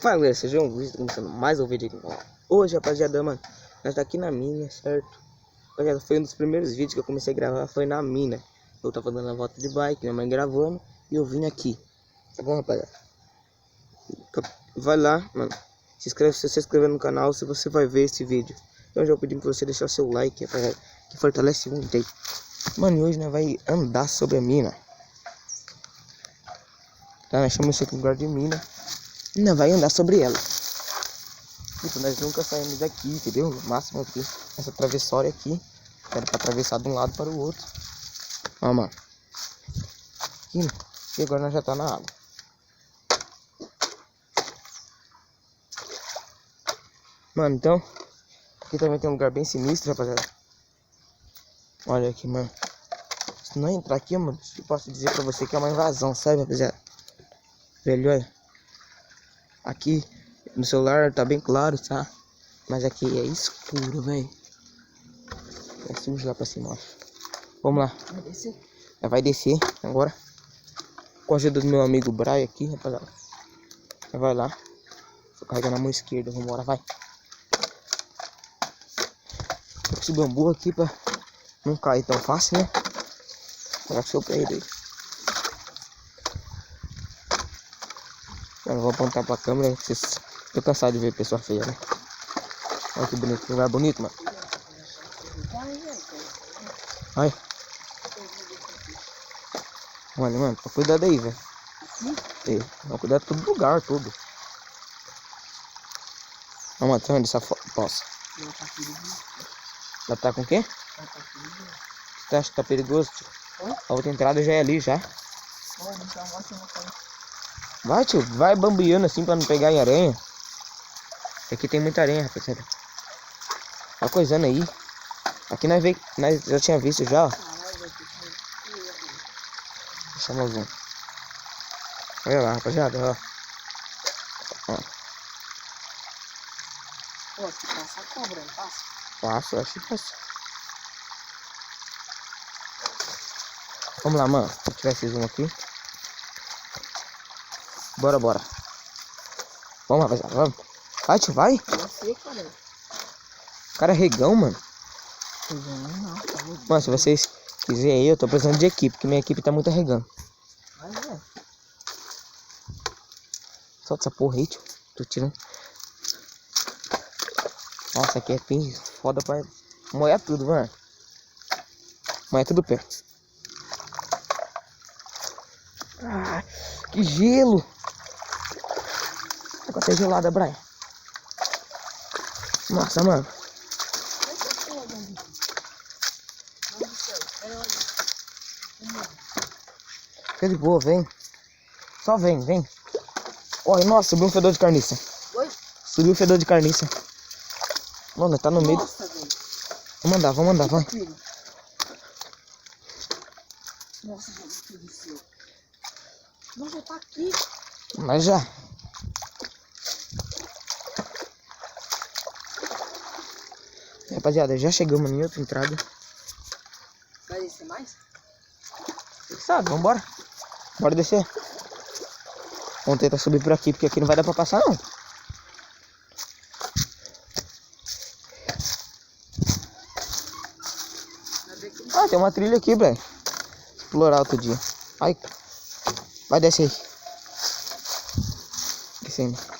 Fala galera, sejam bem-vindos, começando mais um vídeo aqui no canal. Hoje, rapaziada, mano, nós tá aqui na mina, certo? Rapaziada, foi um dos primeiros vídeos que eu comecei a gravar, foi na mina. Eu tava dando a volta de bike, minha mãe gravando, e eu vim aqui. Tá bom, rapaziada? Vai lá, mano, se inscreve, se você inscrever no canal, se você vai ver esse vídeo. Então já pedi pra você deixar seu like, rapaziada, que fortalece muito aí. Mano, e hoje nós vai andar sobre a mina. Tá, nós chamamos isso aqui de lugar de mina. Ainda vai andar sobre ela. Tipo, nós nunca saímos daqui, entendeu? O máximo aqui, essa travessória aqui, era pra atravessar de um lado para o outro. Ó, mano. Aqui, e agora nós já tá na água. Mano, então, aqui também tem um lugar bem sinistro, rapaziada. Olha aqui, mano. Se não entrar aqui, mano, eu posso dizer pra você que é uma invasão, sabe, rapaziada? Velho, olha. Aqui no celular tá bem claro, tá? Mas aqui é escuro, velho. É sujo lá pra cima, ó. Vamos lá. Vai descer? Vai descer agora. Com a ajuda do meu amigo Brian aqui, rapaziada. Vai lá. Tô carregando a mão esquerda, vambora, vai. Tô com esse bambu aqui pra não cair tão fácil, né? Coloca o seu pé aí. Eu vou apontar pra câmera, vocês... Tô cansado de ver pessoa feia, né? Olha que bonito, que lugar bonito, mano. Olha. Olha, mano, tô cuidado aí, velho. Vamos cuidar de todo lugar, tudo. Vamos até onde essa poça. Ela tá com o quê? Você acha que tá perigoso? A outra entrada já é ali, já. Vai, tio, vai bambeando assim pra não pegar em aranha. Aqui tem muita aranha, rapaziada. Tá coisando aí. Aqui nós já tinha visto já, ó. Deixa eu ver. Olha lá, rapaziada, ó. Pô, se passa a cobra, não passa? Passo, acho que passa. Vamos lá, mano. Vou tirar esse zoom aqui. Bora, bora. Vamos, rapaziada, vamos. Vai, tio, vai. Não sei, cara. Cara, é regão, mano. Não, Mano, se vocês quiserem aí, eu tô precisando de equipe, porque minha equipe tá muito arregando. vai, velho. Solta essa porra aí, tio. Tô tirando. Nossa, aqui é bem foda pra molhar tudo, mano. Molhar tudo perto. Ah, que gelo! A água tá gelada, Brian. Nossa, mano. Fica de boa, vem. Só vem, vem. Olha, nossa, subiu um fedor de carniça. Oi? Subiu um fedor de carniça. Mano, tá no meio. Nossa, velho. Vamos andar, vai. Nossa, meu Deus do céu. Nossa, tá aqui. Mas já. Rapaziada, já chegamos em outra entrada. Vai descer mais? Sabe, vambora. Bora descer. Vamos tentar subir por aqui, porque aqui não vai dar pra passar, não. Ah, tem uma trilha aqui, velho. Explorar outro dia. Ai. Vai descer aí. Descendo.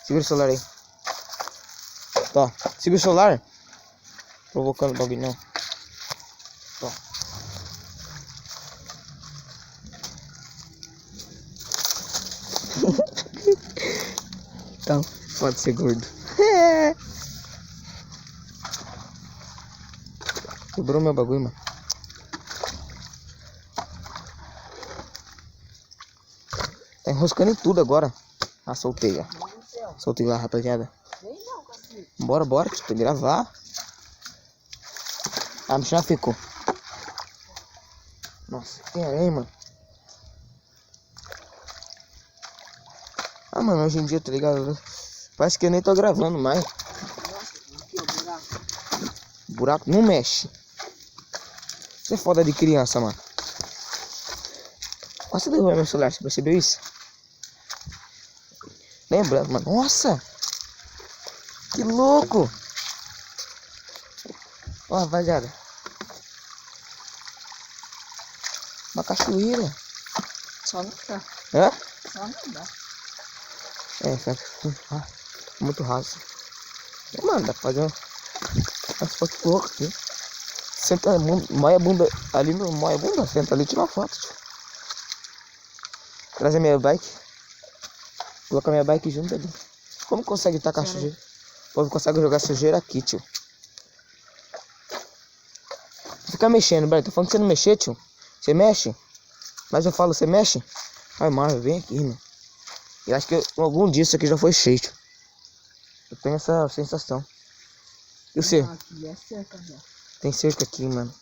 Segura o celular aí. Tó, segura o celular. Provocando o bagulho, não. Tó. Então, pode ser gordo. Quebrou meu bagulho, mano. Tá enroscando em tudo agora. Ah, soltei, ó. Soltei lá, rapaziada. Bora, bora, tem que gravar. Ah, já ficou. Nossa, tem aranha, mano. Ah, mano, hoje em dia, tá ligado? Parece que eu nem tô gravando mais. Buraco não mexe. Isso é foda de criança, mano. Quase derrubei meu celular, você percebeu isso? Lembrando, mano. Nossa! Que louco! Ó, rapaziada. Uma cachoeira. Só não dá. Hã? Só não dá. É, fica muito raso. Mano, dá pra fazer umas fotos loucas aqui. Senta, moia a bunda ali no moia a bunda, senta ali e tira uma foto, tio. Trazer minha bike. Colocar minha bike junto ali. Como consegue tacar sujeira? O povo consegue jogar sujeira aqui, tio. Fica mexendo, Brian. Tô falando que você não mexer, tio. Você mexe? Mas eu falo, você mexe? Ai, Marvel, vem aqui, mano. Eu acho que algum dia isso aqui já foi cheio, tio. Eu tenho essa sensação. E você? Aqui é cerca já. Tem cerca aqui, mano.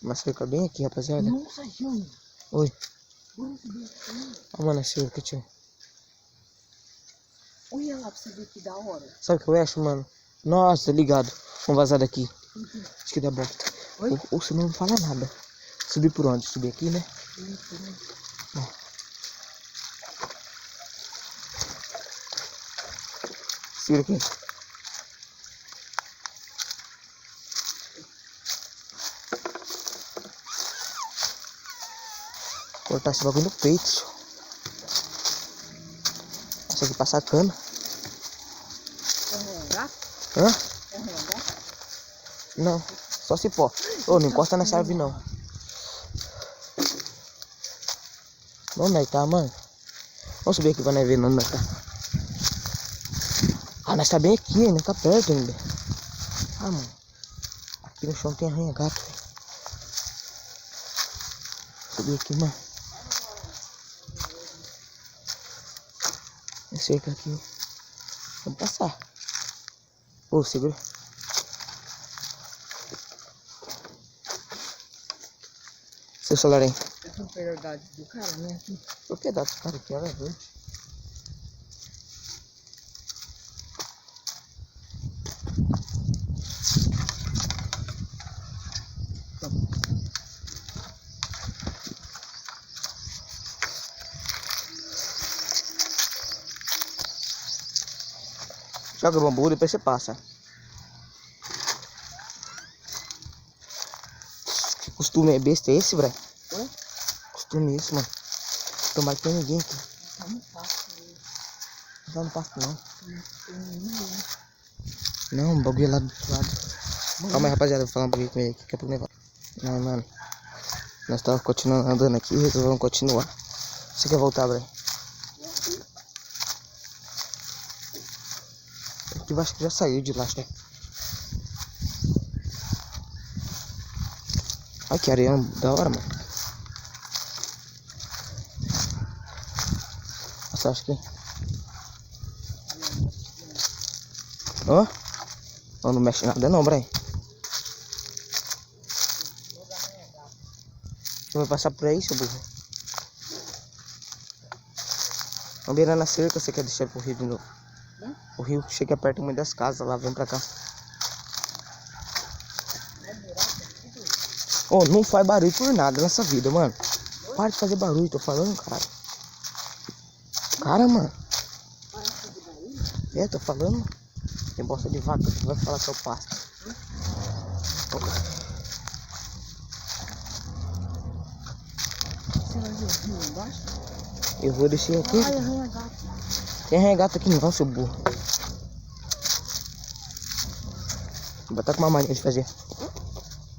Uma cerca bem aqui, rapaziada. Nossa, João. Oi. Olha que bem. Ó, mano, a cerca, tio. Olha lá pra você ver que da hora. Sabe o que eu acho, mano? Nossa, ligado. Vamos vazar daqui. Acho que dá bosta. Oi? Ou você não fala nada. Subir por onde? Subir aqui, né? Ó. Segura aqui. Cortar esse bagulho no peito, tio. Isso aqui passa cana. Quer um gato? Hã? Quer um gato? Não, só cipó. Ô, não encosta nessa árvore não. Onde nós tá, mano? Vamos subir aqui pra nós ver onde nós tá. Ah, nós tá bem aqui, ainda tá perto ainda. Ah, mano. Aqui no chão tem arranha-gato, velho. Subir aqui, mano. Tem cerca aqui. Vamos passar. Ô, segura. Seu celular aí. É propriedade do cara, né? Propriedade do cara aqui, ela é verde. Joga o bambu, depois você passa. Que costume é besta esse, Bray? Oi? Costume esse, mano. Tomara que tem ninguém aqui. Tá no pasto. Não, não passa não. Não tem ninguém. Não, o bagulho é lá do outro lado. Calma aí, rapaziada, vou falar um bagulho com ele aqui. Daqui a pouco vai. Não, mano. Nós tava continuando andando aqui e resolvemos continuar. Você quer voltar, Bray? Eu acho que já saiu de lá, acho que. Olha que areia da hora, mano. Nossa, acho que... Ó. Oh? Não mexe nada não, Brian. Você vai passar por aí, seu burro? Vamos beirando a cerca, você quer deixar pro rio de novo? O rio chega perto de uma das casas lá, vem pra cá. Ô, não faz barulho por nada nessa vida, mano. Para de fazer barulho, tô falando, caralho. Cara, mano. É, tô falando. Tem bosta de vaca, você vai falar que eu passo. Você vai ver o rio embaixo? Eu vou descer aqui. Ai, arranha-gato. Tem arranha-gato aqui não, seu burro. Vou botar com uma mania de fazer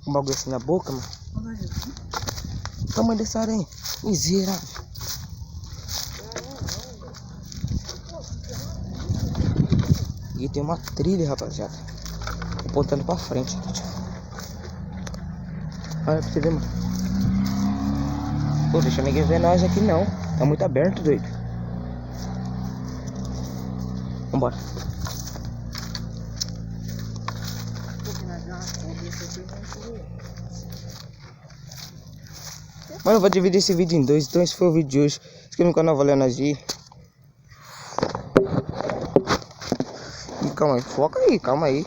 um bagulho assim na boca, mano. Olha aqui. Tamanho dessa aranha. Miserável. E tem uma trilha, rapaziada. Apontando pra frente aqui, tio. Olha pra você ver, mano. Pô, deixa ninguém ver nós aqui não. Tá muito aberto, doido. Vambora. Mano, eu vou dividir esse vídeo em dois. Então esse foi o vídeo de hoje. Se inscreva no canal, valeu nós aí. Calma aí, foca aí, calma aí.